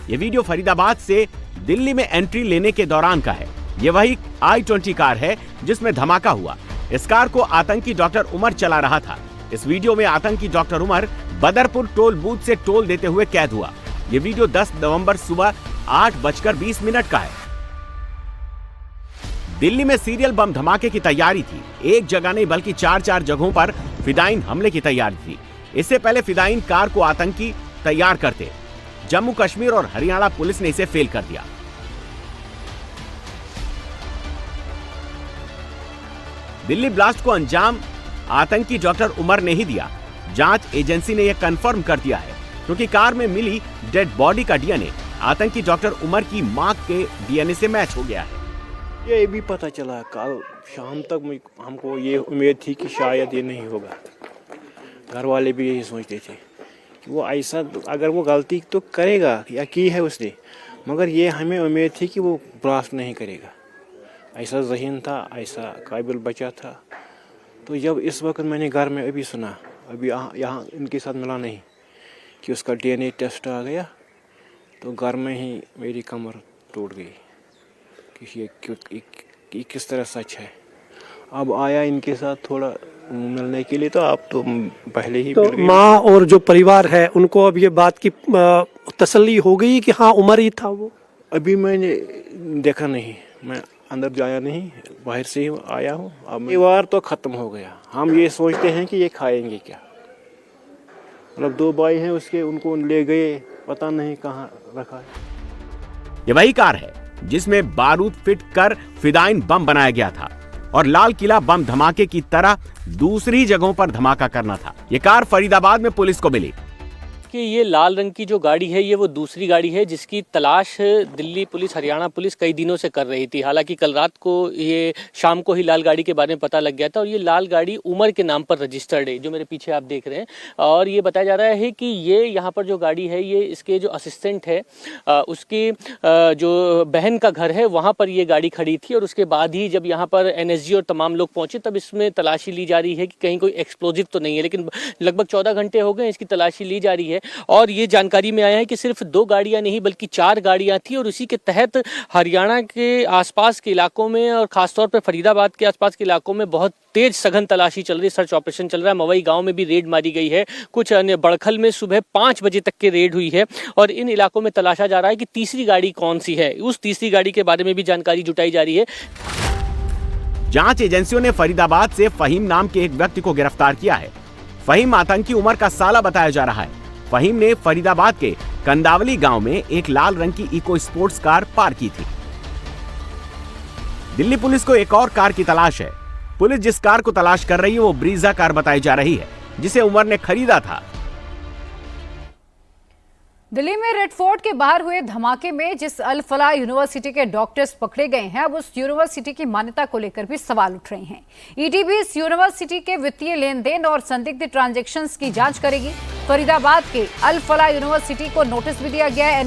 यह वीडियो फरीदाबाद से दिल्ली में एंट्री लेने के दौरान का है। यह वही I-20 कार है जिसमें धमाका हुआ। इस कार को आतंकी डॉक्टर उमर चला रहा था। इस वीडियो में आतंकी doctor Umar Badarpur toll booth से टोल देते हुए कैद हुआ। यह वीडियो 10 नवंबर सुबह 8:20 का है। दिल्ली में सीरियल बम धमाके की तैयारी थी। एक जगह नहीं बल्कि 4 जगहों पर फिदाइन हमले की तैयारी थी। इससे पहले फिदाइन कार को आतंकी तैयार करते। जम्मू कश्मीर और हरियाणा पुलिस ने इसे फेल कर दिया। दिल्ली ब्लास्ट को अंजाम आतंकी डॉक्टर उमर ने ही दिया। जांच एजेंसी ने यह कंफर्म कर दिया है क्योंकि कार में मिली डेड बॉडी का डीएनए आतंकी डॉक्टर उमर की मां के डीएनए से मैच हो गया है। ये भी पता चला कल शाम तक हमको ये उम्मीद थी कि शायद ये नहीं होगा। घर वाले भी यही सोचते थे कि वो ऐसा अगर वो गलती तो करेगा या की है उसने, मगर ये हमें उम्मीद थी कि वो ब्लास्ट नहीं करेगा। ऐसा ज़हीन था, ऐसा काबिल बचा था। तो जब इस वक्त मैंने घर में अभी सुना, अभी यहाँ इनके साथ मिला नहीं कि उसका डीएनए टेस्ट आ गया, तो घर में ही मेरी कमर टूट गई कि ये किस तरह सच है। अब आया इनके साथ थोड़ा मिलने के लिए, तो आप तो पहले ही तो माँ और जो परिवार है उनको अब ये बात की तसल्ली हो गई कि हाँ उमर ही था वो? अभी मैंने देखा नहीं। मैं अंदर जाया नहीं, बाहर से ही आया हूँ। अब परिवार तो ख़त्म हो गया। हम ये सोचते हैं कि ये खाएंगे क्या। मतलब 2 भाई हैं उसके, उनको ले गए, पता नहीं कहाँ रखा है। ये वही कार है जिसमें बारूद फिट कर फिदाइन बम बनाया गया था और लाल किला बम धमाके की तरह दूसरी जगहों पर धमाका करना था। ये कार फरीदाबाद में पुलिस को मिली। कि ये लाल रंग की जो गाड़ी है ये वो दूसरी गाड़ी है जिसकी तलाश दिल्ली पुलिस, हरियाणा पुलिस कई दिनों से कर रही थी। हालांकि कल रात को ये शाम को ही लाल गाड़ी के बारे में पता लग गया था और ये लाल गाड़ी उमर के नाम पर रजिस्टर्ड है, जो मेरे पीछे आप देख रहे हैं। और ये बताया जा रहा है कि ये यहाँ पर जो गाड़ी है ये इसके जो असिस्टेंट है उसकी जो बहन का घर है वहाँ पर ये गाड़ी खड़ी थी और उसके बाद ही जब यहाँ पर NSG और तमाम लोग पहुँचे तब इसमें तलाशी ली जा रही है कि कहीं कोई एक्सप्लोजिव तो नहीं है। लेकिन लगभग 14 घंटे हो गए इसकी तलाशी ली जा रही है और ये जानकारी में आया है कि सिर्फ 2 गाड़ियां नहीं बल्कि 4 गाड़ियां थी और उसी के तहत हरियाणा के आसपास के इलाकों में और खासतौर पर फरीदाबाद के आसपास के इलाकों में बहुत तेज सघन तलाशी चल रही है, सर्च ऑपरेशन चल रहा है। मवई गांव में भी रेड मारी गई है, कुछ अन्य बड़खल में सुबह 5 बजे तक के रेड हुई है और इन इलाकों में तलाशा जा रहा है कि तीसरी गाड़ी कौन सी है। उस तीसरी गाड़ी के बारे में भी जानकारी जुटाई जा रही है। जांच एजेंसियों ने फरीदाबाद से फहीम नाम के एक व्यक्ति को गिरफ्तार किया है। फहीम आतंकी उमर का साला बताया जा रहा है। फहीम ने फरीदाबाद के कंदावली गांव में एक लाल रंग की इको स्पोर्ट्स कार पार्क की थी। दिल्ली पुलिस को एक और कार की तलाश है। पुलिस जिस कार को तलाश कर रही है वो ब्रीजा कार बताई जा रही है जिसे उमर ने खरीदा था। दिल्ली में रेड फोर्ट के बाहर हुए धमाके में जिस अल फलाह यूनिवर्सिटी के डॉक्टर्स पकड़े गए हैं, अब उस यूनिवर्सिटी की मान्यता को लेकर भी सवाल उठ रहे हैं। ईडी भी इस यूनिवर्सिटी के वित्तीय लेन देन और संदिग्ध ट्रांजैक्शंस की जांच करेगी। फरीदाबाद के अल फलाह यूनिवर्सिटी को नोटिस भी दिया गया है।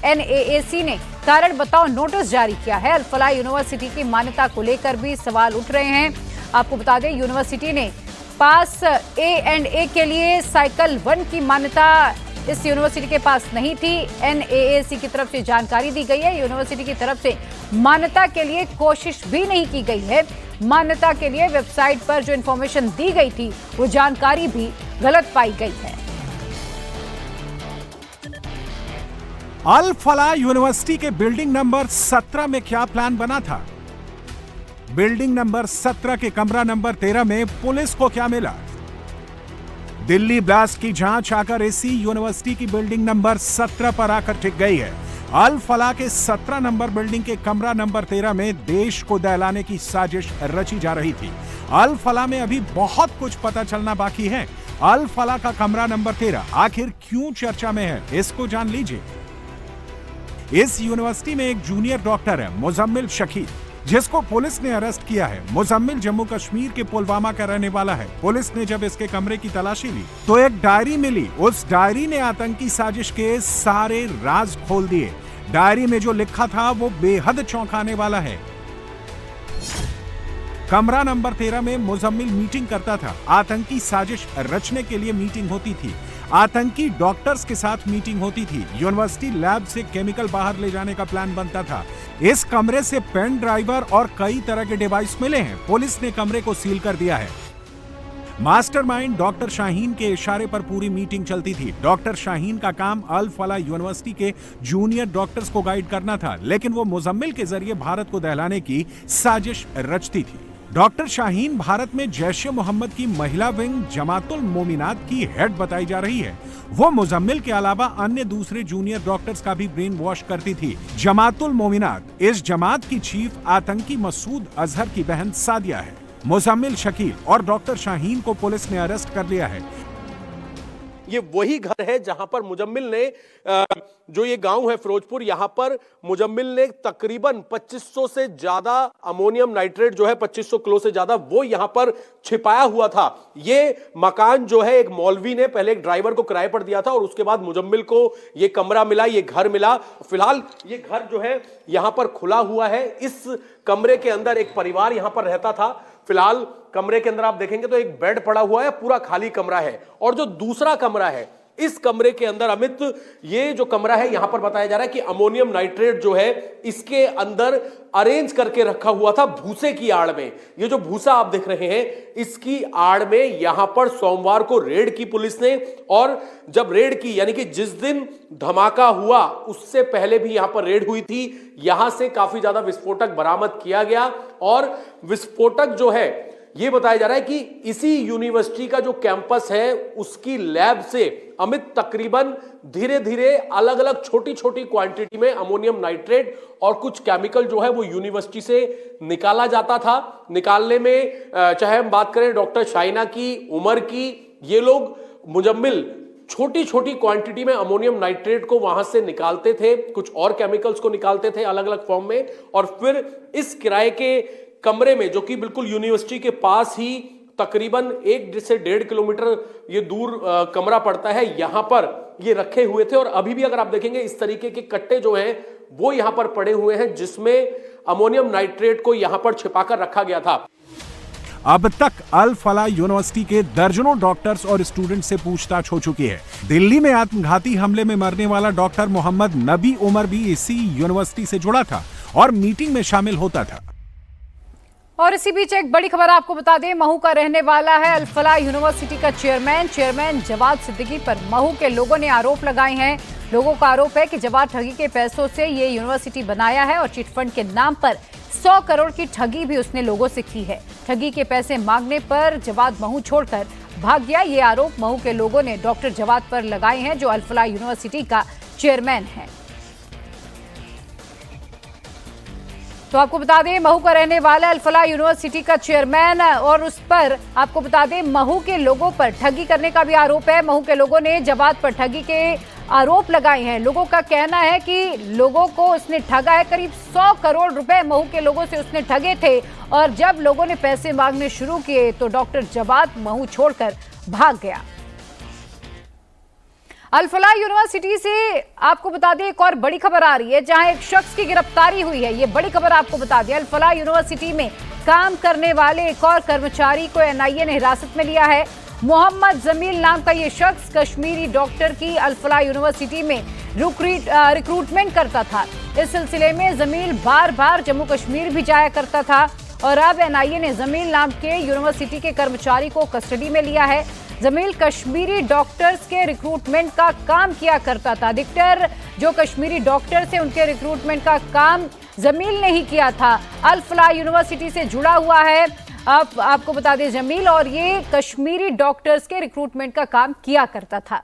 NAAC ने कारण बताओ नोटिस जारी किया है। अल फलाह यूनिवर्सिटी की मान्यता को लेकर भी सवाल उठ रहे हैं। आपको बता दें यूनिवर्सिटी ने पास A&A के लिए साइकिल 1 की मान्यता इस यूनिवर्सिटी के पास नहीं थी। NAAC की तरफ से जानकारी दी गई है। यूनिवर्सिटी की तरफ से मान्यता के लिए कोशिश भी नहीं की गई है। मान्यता के लिए वेबसाइट पर जो इंफॉर्मेशन दी गई थी वो जानकारी भी गलत पाई गई है। अल फलाह यूनिवर्सिटी के बिल्डिंग नंबर 17 में क्या प्लान बना था? बिल्डिंग नंबर 17 के कमरा नंबर 13 में पुलिस को क्या मिला? दिल्ली ब्लास्ट की जांच आकर इसी यूनिवर्सिटी की बिल्डिंग नंबर 17 पर आकर टिक गई है। अल फलाह के 17 नंबर बिल्डिंग के कमरा नंबर 13 में देश को दहलाने की साजिश रची जा रही थी। अल फलाह में अभी बहुत कुछ पता चलना बाकी है। अल फलाह का कमरा नंबर 13 आखिर क्यों चर्चा में है, इसको जान लीजिए। इस यूनिवर्सिटी में एक जूनियर डॉक्टर है मुजम्मिल शकील, जिसको पुलिस ने अरेस्ट किया है। मुजम्मिल जम्मू कश्मीर के पुलवामा का रहने वाला है। पुलिस ने जब इसके कमरे की तलाशी ली तो एक डायरी मिली। उस डायरी ने आतंकी साजिश के सारे राज खोल दिए। डायरी में जो लिखा था वो बेहद चौंकाने वाला है। कमरा नंबर 13 में मुजम्मिल मीटिंग करता था। आतंकी साजिश रचने के लिए मीटिंग होती थी। आतंकी डॉक्टर्स के साथ मीटिंग होती थी। यूनिवर्सिटी लैब से केमिकल बाहर ले जाने का प्लान बनता था। इस कमरे से पेन ड्राइवर और कई तरह के डिवाइस मिले हैं। पुलिस ने कमरे को सील कर दिया है। मास्टरमाइंड डॉक्टर शाहीन के इशारे पर पूरी मीटिंग चलती थी। डॉक्टर शाहीन का काम अल फलाह यूनिवर्सिटी के जूनियर डॉक्टर्स को गाइड करना था, लेकिन वो मुजम्मिल के जरिए भारत को दहलाने की साजिश रचती थी। डॉक्टर शाहीन भारत में जैश-ए मोहम्मद की महिला विंग जमातुल मोमिनात की हेड बताई जा रही है। वो मुजम्मिल के अलावा अन्य दूसरे जूनियर डॉक्टर्स का भी ब्रेन वॉश करती थी। जमातुल मोमिनात इस जमात की चीफ आतंकी मसूद अजहर की बहन सादिया है। मुजम्मिल शकील और डॉक्टर शाहीन को पुलिस ने अरेस्ट कर लिया है। ये वही घर है जहां पर मुजम्मिल ने जो ये गांव है फिरोजपुर, यहां पर मुजम्मिल ने तकरीबन 2500 से ज्यादा अमोनियम नाइट्रेट जो है 2500 किलो से ज्यादा वो यहां पर छिपाया हुआ था। ये मकान जो है एक मौलवी ने पहले एक ड्राइवर को किराए पर दिया था और उसके बाद मुजम्मिल को ये कमरा मिला, ये घर मिला। फिलहाल ये घर जो है यहां पर खुला हुआ है। इस कमरे के अंदर एक परिवार यहां पर रहता था। फिलहाल कमरे के अंदर आप देखेंगे तो एक बेड पड़ा हुआ है, पूरा खाली कमरा है। और जो दूसरा कमरा है इस कमरे के अंदर अमित, ये जो कमरा है यहां पर बताया जा रहा है कि अमोनियम नाइट्रेट जो है इसके अंदर अरेंज करके रखा हुआ था भूसे की आड़ में। ये जो भूसा आप देख रहे हैं इसकी आड़ में यहां पर सोमवार को रेड की पुलिस ने, और जब रेड की यानी कि जिस दिन धमाका हुआ उससे पहले भी यहां पर रेड हुई थी। यहां से काफी ज्यादा विस्फोटक बरामद किया गया और विस्फोटक जो है ये बताया जा रहा है कि इसी यूनिवर्सिटी का जो कैंपस है उसकी लैब से अमित तकरीबन धीरे धीरे अलग अलग छोटी छोटी क्वांटिटी में अमोनियम नाइट्रेट और कुछ केमिकल जो है वो यूनिवर्सिटी से निकाला जाता था। निकालने में चाहे हम बात करें डॉक्टर शाइना की, उमर की, ये लोग मुजम्मिल छोटी छोटी क्वांटिटी में अमोनियम नाइट्रेट को वहां से निकालते थे, कुछ और केमिकल्स को निकालते थे अलग अलग फॉर्म में, और फिर इस किराए के कमरे में जो कि बिल्कुल यूनिवर्सिटी के पास ही तकरीबन 1 से 1.5 किलोमीटर ये दूर कमरा पड़ता है, यहां पर ये रखे हुए थे। और अभी भी अगर आप देखेंगे इस तरीके के कट्टे जो हैं वो यहां पर पड़े हुए हैं जिसमें अमोनियम नाइट्रेट को यहां पर छिपाकर रखा गया था। अब तक अल फलाह यूनिवर्सिटी के दर्जनों डॉक्टर्स और स्टूडेंट से पूछताछ हो चुकी है। दिल्ली में आत्मघाती हमले में मरने वाला डॉक्टर मोहम्मद नबी उमर भी इसी यूनिवर्सिटी से जुड़ा था और मीटिंग में शामिल होता था। और इसी बीच एक बड़ी खबर आपको बता दें, महू का रहने वाला है अल फलाह यूनिवर्सिटी का चेयरमैन जवाद सिद्दीकी पर महू के लोगों ने आरोप लगाए हैं। लोगों का आरोप है कि जवाद ठगी के पैसों से ये यूनिवर्सिटी बनाया है और चिटफंड के नाम पर 100 करोड़ की ठगी भी उसने लोगों से की है। ठगी के पैसे मांगने पर जवाद महू छोड़कर भाग गया। ये आरोप महू के लोगों ने डॉक्टर जवाद पर लगाए हैं जो अल फलाह यूनिवर्सिटी का चेयरमैन है। तो आपको बता दें महू का रहने वाला अल फलाह यूनिवर्सिटी का चेयरमैन, और उस पर आपको बता दें महू के लोगों पर ठगी करने का भी आरोप है। महू के लोगों ने जवाद पर ठगी के आरोप लगाए हैं। लोगों का कहना है कि लोगों को उसने ठगा है, करीब 100 करोड़ रुपए महू के लोगों से उसने ठगे थे, और जब लोगों ने पैसे मांगने शुरू किए तो डॉक्टर जवाद महू छोड़कर भाग गया। अल फलाह यूनिवर्सिटी से आपको बता दें एक और बड़ी खबर आ रही है जहां एक शख्स की गिरफ्तारी हुई है। ये बड़ी खबर आपको बता दें, अल फलाह यूनिवर्सिटी में काम करने वाले एक और कर्मचारी को एनआईए ने हिरासत में लिया है। मोहम्मद जमील नाम का ये शख्स कश्मीरी डॉक्टर की अल फलाह यूनिवर्सिटी में रिक्रूटमेंट करता था। इस सिलसिले में जमील बार बार जम्मू कश्मीर भी जाया करता था और अब एनआईए ने जमील नाम के यूनिवर्सिटी के कर्मचारी को कस्टडी में लिया है। जमील कश्मीरी डॉक्टर्स के रिक्रूटमेंट का काम किया करता था। अधिकतर जो कश्मीरी डॉक्टर्स हैं उनके रिक्रूटमेंट का काम जमील ने ही किया था। अल फलाह यूनिवर्सिटी से जुड़ा हुआ है आपको बता दें जमील, और ये कश्मीरी डॉक्टर्स के रिक्रूटमेंट का काम किया करता था।